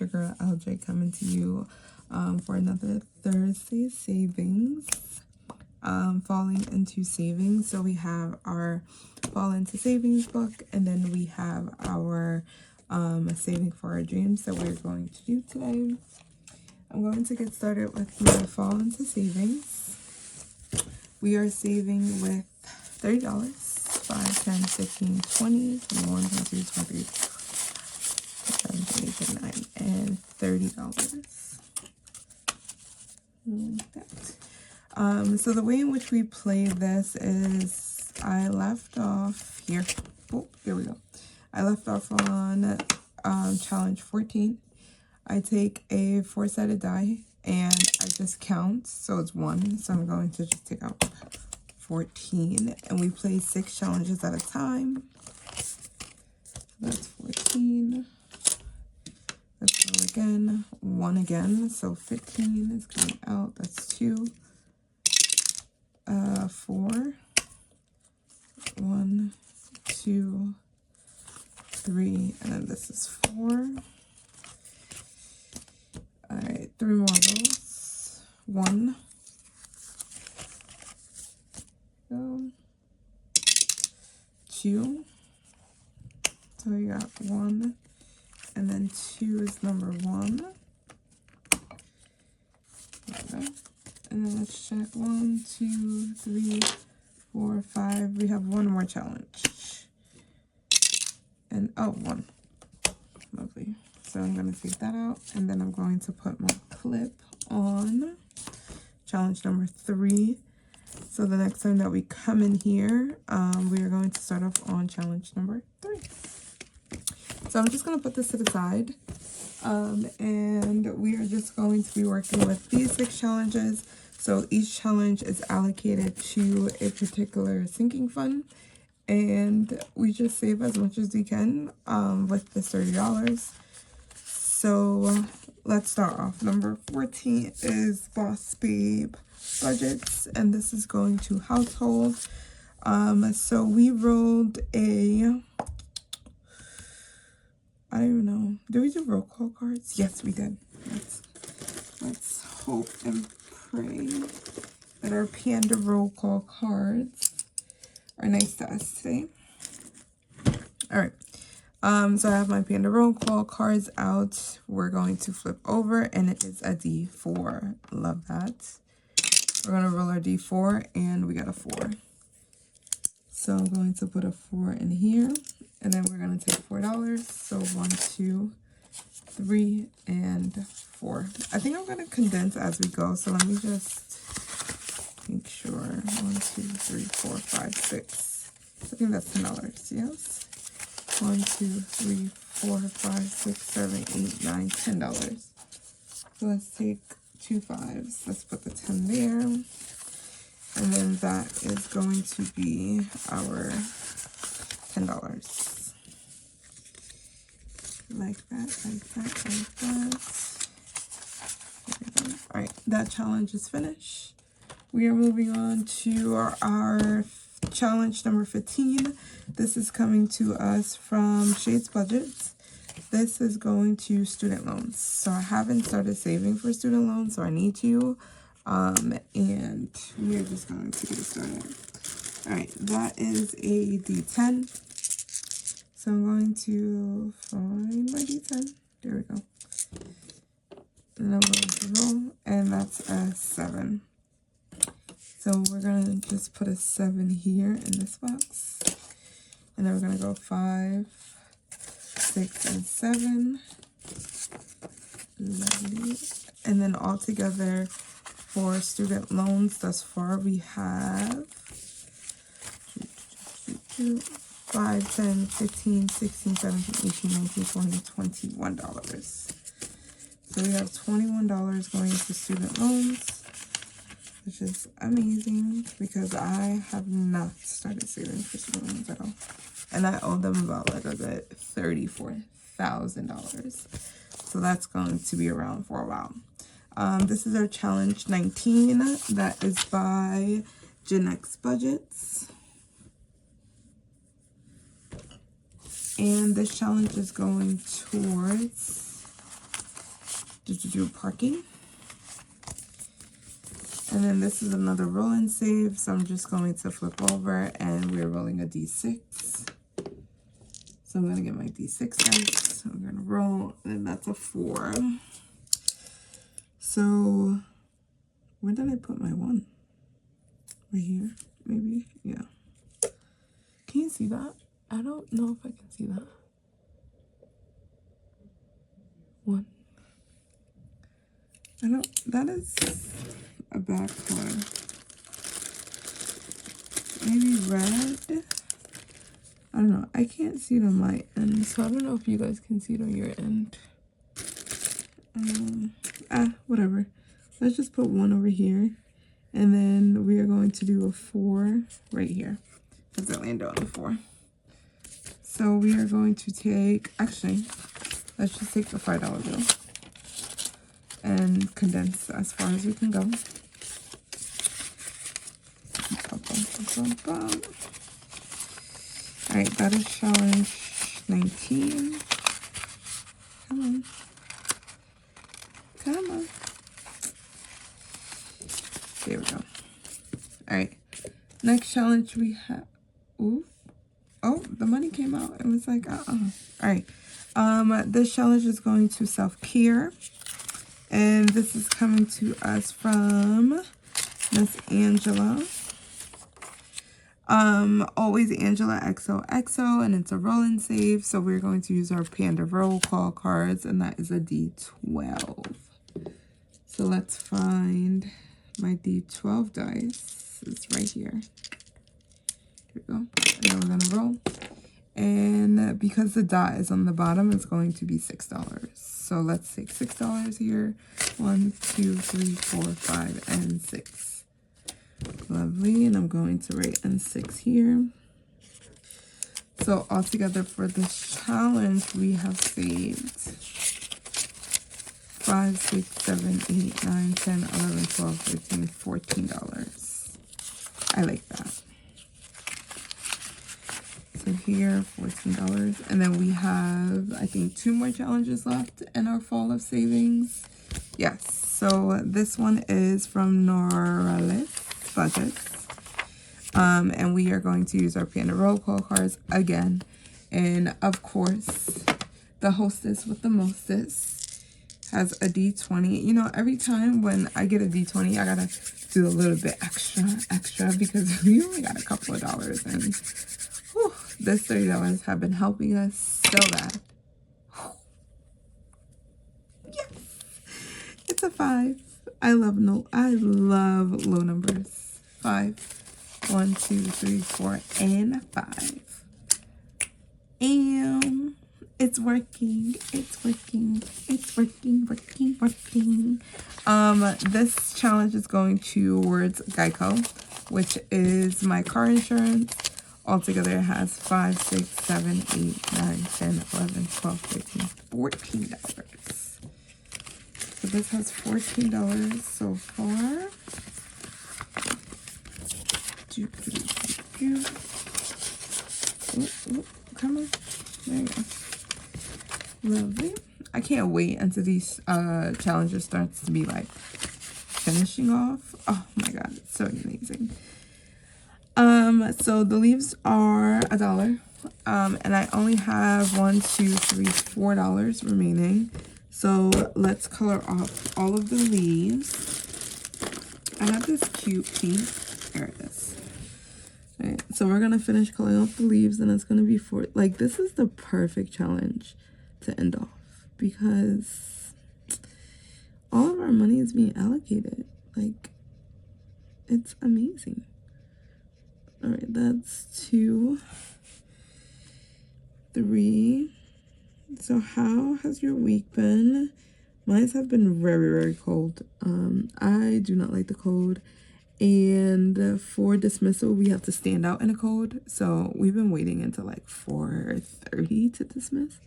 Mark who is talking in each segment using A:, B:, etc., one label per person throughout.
A: it's your girl LJ coming to you for another Thursday savings. Falling into savings. So we have our fall into savings book, and then we have our saving for our dreams that we're going to do today. I'm going to get started with my fall into savings. We are saving with $30, 5, 10, 15, 20, 21, 22, 23, 27, 28, 29, and $30. Like that. So the way in which we play this is I left off here. Oh, here we go. I left off on challenge 14. I take a 4-sided die and I just count. So it's 1. So I'm going to just take out 14. And we play 6 challenges at a time. That's 14. Let's go again. 1 again. So 15 is coming out. That's 2. 4. 1, 2, 3, and then this is 4. All right, 3 more of those. 1. Go. 2. So we got 1, and then 2 is number 1. Okay. And then let's check 1, 2, 3, 4, 5. We have 1 more challenge. And oh, 1. Lovely. So I'm going to take that out, and then I'm going to put my clip on challenge number 3. So the next time that we come in here, we are going to start off on challenge number 3. So I'm just going to put this to the side. And we are just going to be working with these 6 challenges. So each challenge is allocated to a particular sinking fund, and we just save as much as we can with this $30. So let's start off. Number 14 is Boss Babe Budgets, and this is going to household. So we rolled a, I don't even know. Did we do roll call cards? Yes, we did. Let's hope and pray that our panda roll call cards are nice to us today. All right. So I have my panda roll call cards out. We're going to flip over, and it is a D4. Love that. We're going to roll our D4, and we got a 4. So I'm going to put a 4 in here, and then we're going to take $4. So 1, 2, 3, and 4. I think I'm going to condense as we go. So let me just make sure. 1, 2, 3, 4, 5, 6. I think that's $10. Yes. 1, 2, 3, 4, 5, 6, 7, 8, 9, $10. So let's take 2 5s. Let's put the 10 there. And then that is going to be our $10. Like that, like that, like that. All right, that challenge is finished. We are moving on to our challenge number 15. This is coming to us from Shades Budgets. This is going to student loans. So I haven't started saving for student loans, so I need to. And we are just going to get started. All right, that is a D10. So I'm going to find my D10. There we go. And I'm going to roll, and that's a 7. So we're going to just put a 7 here in this box. And then we're going to go 5, 6, and 7. Lovely. And then all together for student loans thus far, we have 5, 10, 15, 16, 17, 18, 19, 20, $21. So we have $21 going into student loans, which is amazing because I have not started saving for student loans at all. And I owe them about like a good $34,000. So that's going to be around for a while. This is our challenge 19. That is by ljsbutterflies. And this challenge is going towards do parking. And then this is another roll and save. So I'm just going to flip over and we're rolling a D6. So I'm going to get my D6 dice. So I'm going to roll, and that's a 4. So where did I put my 1? Right here, maybe? Yeah. Can you see that? I don't know if I can see that. 1. That is a bad color. Maybe red? I don't know. I can't see it on my end, so I don't know if you guys can see it on your end. Whatever. Let's just put 1 over here. And then we are going to do a 4 right here. Because it landed on the 4. So we are going to take, actually, let's just take the $5 bill. And condense as far as we can go. Alright, that is challenge 19. Come on. Come on. There we go. Alright. Next challenge we have. Ooh. Oh, the money came out. It was like, Alright. This challenge is going to self-care. And this is coming to us from Miss Angela. Always Angela XOXO, and it's a roll and save. So we're going to use our Panda roll call cards, and that is a D12. So let's find my D12 dice. It's right here. Here we go. And then we're gonna roll. And because the dot is on the bottom, it's going to be $6. So let's take $6 here. 1, 2, 3, 4, 5, and 6. Lovely. And I'm going to write N6 here. So altogether for this challenge, we have saved 5, 6, 7, 8, 9, 10, 11, 12, 13, $14. I like that. So here, $14. And then we have, I think, 2 more challenges left in our fall of savings. Yes. So this one is from LJ'sButterflies. And we are going to use our Panda roll call cards again. And of course, the hostess with the mostest has a D20. You know, every time when I get a D20, I gotta do a little bit extra because we only got a couple of dollars, and whew, this $30 have been helping us so bad. Yes, it's a 5. I love low numbers. 5. 1, 2, 3, 4, and 5. And it's working. It's working. It's working. This challenge is going towards Geico, which is my car insurance. Altogether, it has 5, 6, 7, 8, 9, 10, 11, 12, 13, $14. So this has $14 so far. Ooh, come on. There you go. Lovely. I can't wait until these challenges starts to be like finishing off. Oh my god, it's so amazing. So the leaves are $1. And I only have $4 remaining. So let's color off all of the leaves. I have this cute pink. There it is. Alright, so we're gonna finish coloring off the leaves, and it's gonna be this is the perfect challenge to end off because all of our money is being allocated. Like, it's amazing. All right, that's 2, 3. So how has your week been? Mine have been very, very cold. I do not like the cold. And for dismissal, we have to stand out in a cold. So we've been waiting until like 4:30 to dismiss,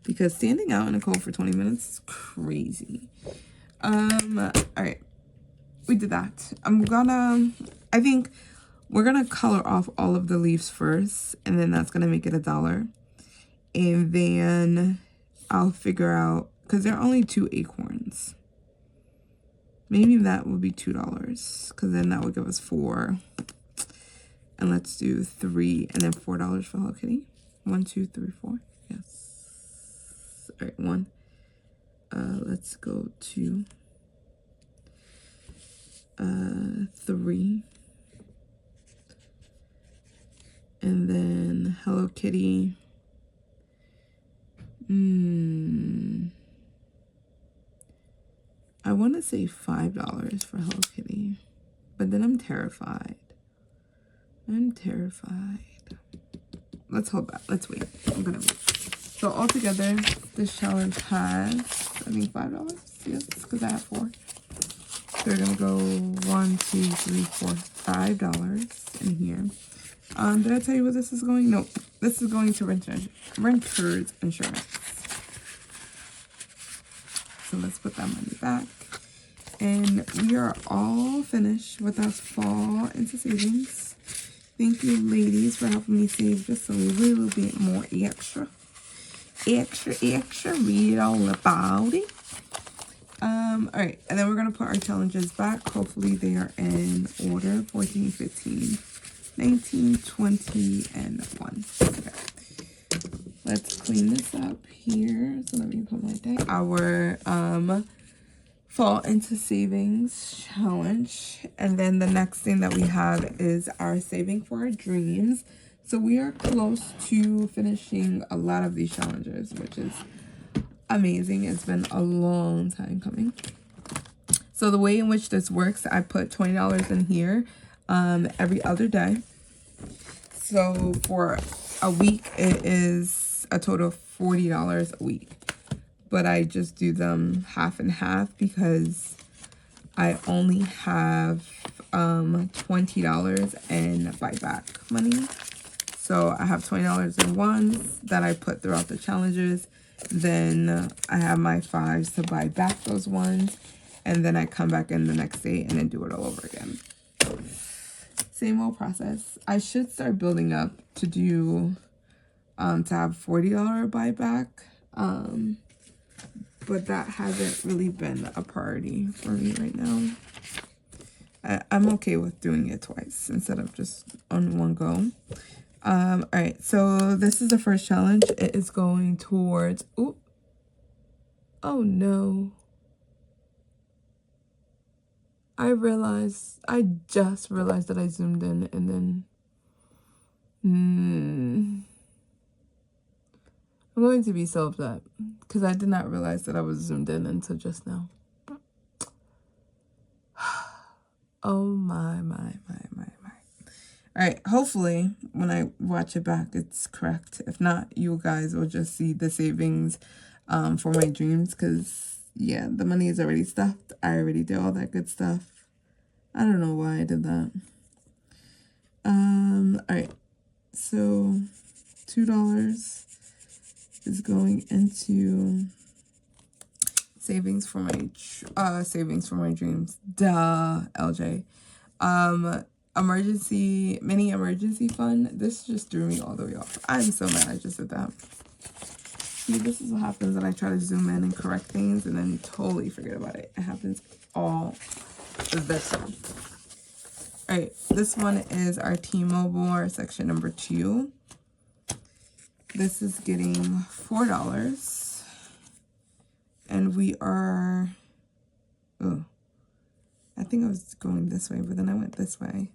A: because standing out in a cold for 20 minutes is crazy. All right, we did that. I think we're gonna color off all of the leaves first, and then that's gonna make it $1. And then I'll figure out, because they're only 2 acorns. Maybe that would be $2, because then that would give us 4. And let's do 3 and then $4 for Hello Kitty. 1, 2, 3, 4. Yes. All right, 1. Let's go to 3. And then Hello Kitty. I want to say $5 for Hello Kitty, but then I'm terrified. Let's hold back. Let's wait. I'm gonna wait. So altogether, this challenge has, I think, $5. Yes, because I have 4. So we're gonna go 1, 2, 3, 4, $5 in here. Did I tell you where this is going? No, this is going to renter's insurance. So let's put that money back. And we are all finished with our fall into savings. Thank you, ladies, for helping me save just a little bit more extra. Read all about it. All right, and then we're gonna put our challenges back. Hopefully they are in order: 14, 15, 19, 20, and 1. Okay. Let's clean this up here. So let me put my deck. Our fall into savings challenge, and then the next thing that we have is our saving for our dreams. So we are close to finishing a lot of these challenges, which is amazing. It's been a long time coming. So the way in which this works, I put $20 in here every other day. So for a week, it is a total of $40 a week. But I just do them half and half because I only have $20 in buyback money. So I have $20 in ones that I put throughout the challenges. Then I have my 5s to buy back those ones. And then I come back in the next day and then do it all over again. Same old process. I should start building up to do, to have $40 buyback. But that hasn't really been a priority for me right now. I'm okay with doing it twice instead of just on one go. All right, so this is the first challenge. It is going towards, oh no. I just realized that I zoomed in and then, I'm going to be so upset because I did not realize that I was zoomed in until just now. Oh my. All right, hopefully when I watch it back, it's correct. If not, you guys will just see the savings for my dreams because, yeah, the money is already stuffed. I already did all that good stuff. I don't know why I did that. All right, so $2 is going into savings for my dreams. Duh, LJ. Mini emergency fund. This just threw me all the way off. I'm so mad I just did that. See, this is what happens when I try to zoom in and correct things and then totally forget about it. It happens all the time. All right, this one is our T-Mobile, our section number 2. This is getting $4. And we are, I think I was going this way, but then I went this way.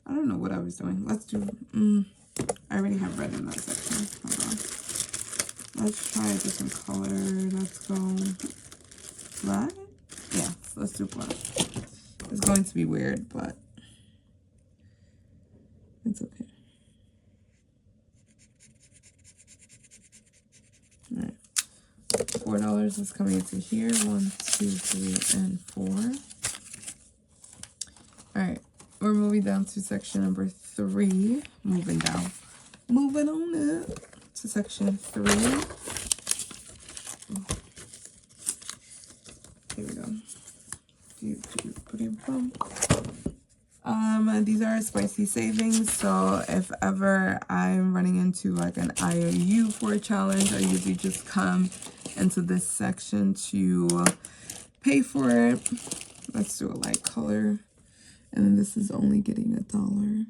A: I don't know what I was doing. Let's do, I already have red in that section. Hold on. Let's try a different color. Let's go black. Yeah, let's do black. It's going to be weird, but it's okay. All right. $4 is coming into here. 1, 2, 3, and 4. All right, we're moving down to section number 3. Moving on up to section 3. Here we go. These are spicy savings, so if ever I'm running into like an IOU for a challenge, I usually just come into this section to pay for it. Let's do a light color. And then this is only getting $1.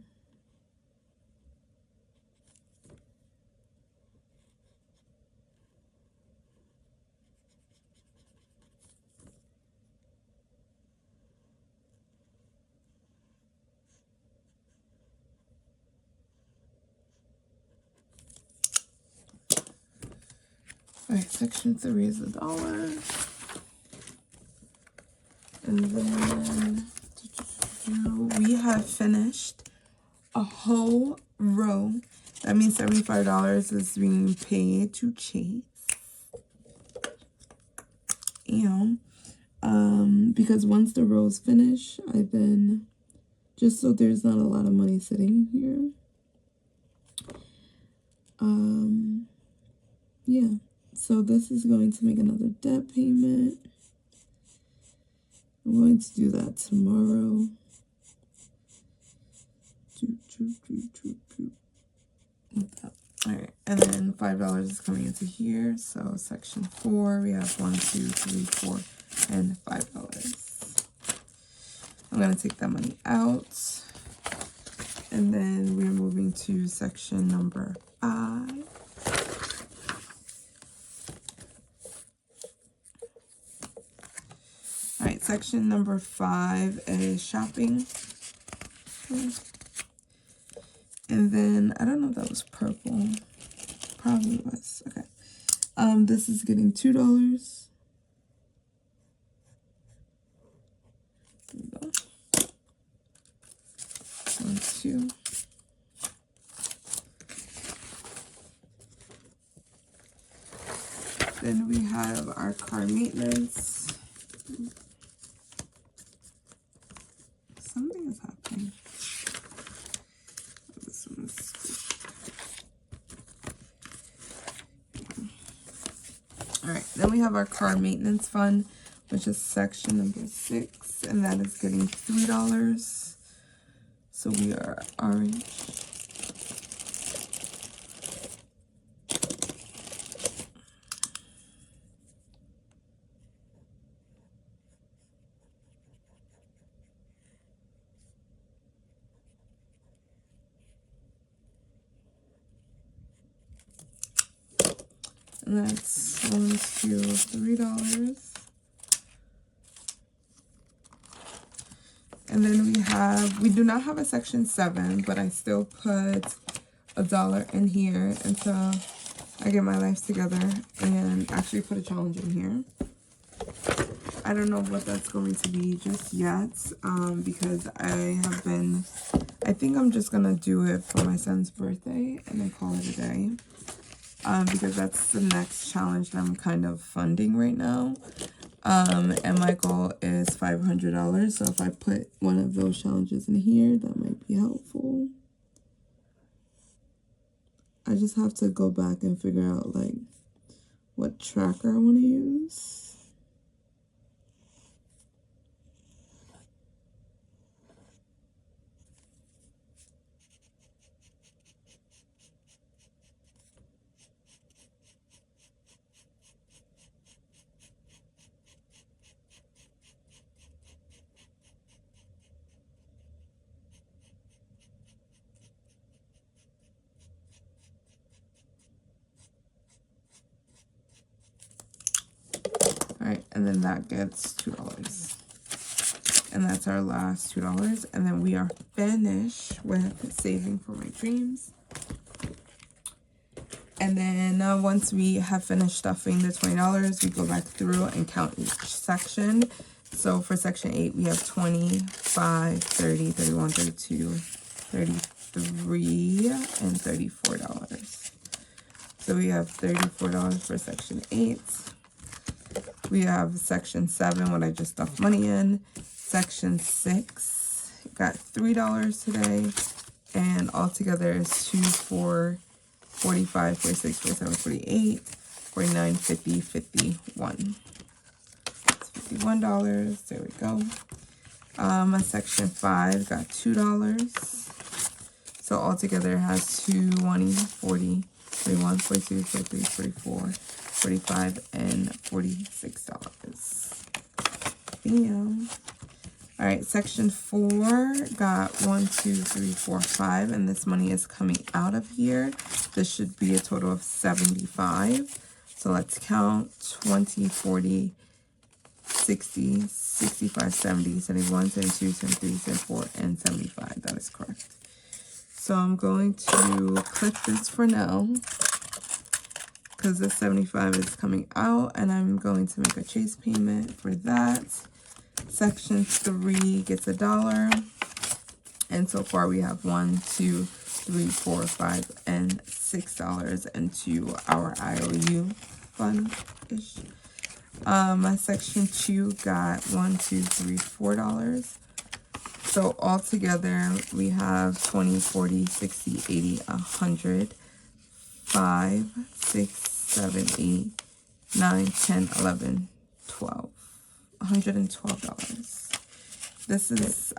A: All right, section 3 is $1. And then we have finished a whole row. That means $75 is being paid to Chase. And because once the rows finish, I've been, just so there's not a lot of money sitting here. Yeah, so this is going to make another debt payment. I'm going to do that tomorrow. All right, and then $5 is coming into here. So section 4, we have 1, 2, 3, 4, and $5. I'm gonna take that money out, and then we're moving to section number 5. All right, section number 5 is shopping. And then, I don't know if that was purple. Probably was. Okay. This is getting $2. There we go. 1, 2. Then we have our car maintenance. Something is happening. This one is all right. Then we have our car maintenance fund, which is section number 6, and that is getting $3. So we are orange. And that's $1, $2, $3. And then we do not have a section 7, but I still put $1 in here until I get my life together and actually put a challenge in here. I don't know what that's going to be just yet, because I think I'm just gonna do it for my son's birthday and then call it a day. Because that's the next challenge that I'm kind of funding right now. And my goal is $500. So if I put one of those challenges in here, that might be helpful. I just have to go back and figure out like what tracker I want to use. All right, and then that gets $2. And that's our last $2. And then we are finished with saving for my dreams. And then once we have finished stuffing the $20, we go back through and count each section. So for section 8, we have 25, 30, 31, 32, 33, and $34. So we have $34 for section 8. We have section 7, what I just stuffed money in. Section 6, got $3 today. And altogether is 2, 4, 45, 46, 47, 48, 49, 50, 51. It's $51. There we go. Section 5 got $2. So altogether it has 2, 20, 40, 41, 42, 43, 44, $45, and $46. Bam. All right, section 4 got 1, 2, 3, 4, 5, and this money is coming out of here. This should be a total of 75. So let's count 20, 40, 60, 65, 70, 71, 72, 73, 74, and 75. That is correct. So I'm going to click this for now because this 75 is coming out, and I'm going to make a chase payment for that. Section 3 gets $1, and so far we have 1, 2, 3, 4, 5, and $6 into our IOU fund-ish. Section 2 got 1, 2, 3, $4. So altogether we have 20, 40, 60, 80, 100, 5, 6, 7, 8, 9, 10, 11, 12. $112. This is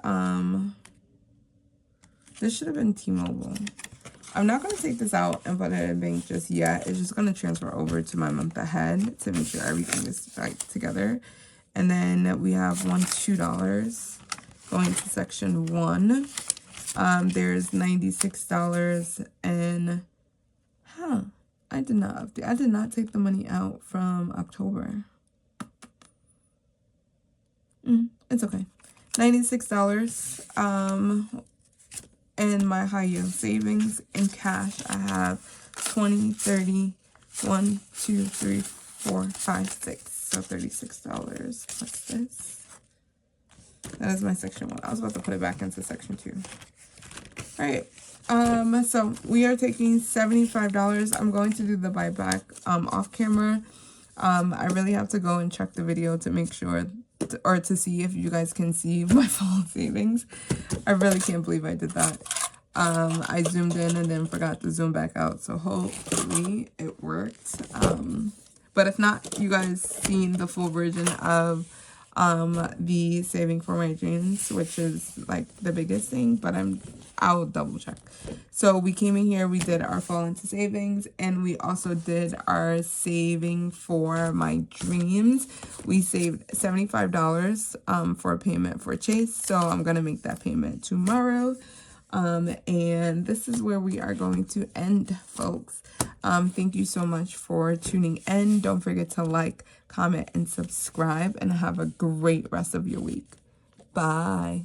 A: this should have been T-Mobile. I'm not going to take this out and put it in bank just yet. It's just going to transfer over to my month ahead to make sure everything is like together. And then we have $2 going to section 1. There's $96 and I did not take the money out from October. It's okay. $96. And my high yield savings in cash, I have 20, 30, 1, 2, 3, 4, 5, 6. So $36 plus this. That is my section 1. I was about to put it back into section 2. All right. So we are taking $75. I'm going to do the buyback off camera. I really have to go and check the video to make sure or to see if you guys can see my full savings. I really can't believe I did that. I zoomed in and then forgot to zoom back out, so hopefully it worked. But if not, you guys seen the full version of the saving for my dreams, which is like the biggest thing, but I'll double check. So we came in here, we did our fall into savings, and we also did our saving for my dreams. We saved $75 for a payment for Chase, so I'm gonna make that payment tomorrow. And this is where we are going to end, folks. Thank you so much for tuning in. Don't forget to like, comment, and subscribe, and have a great rest of your week. Bye.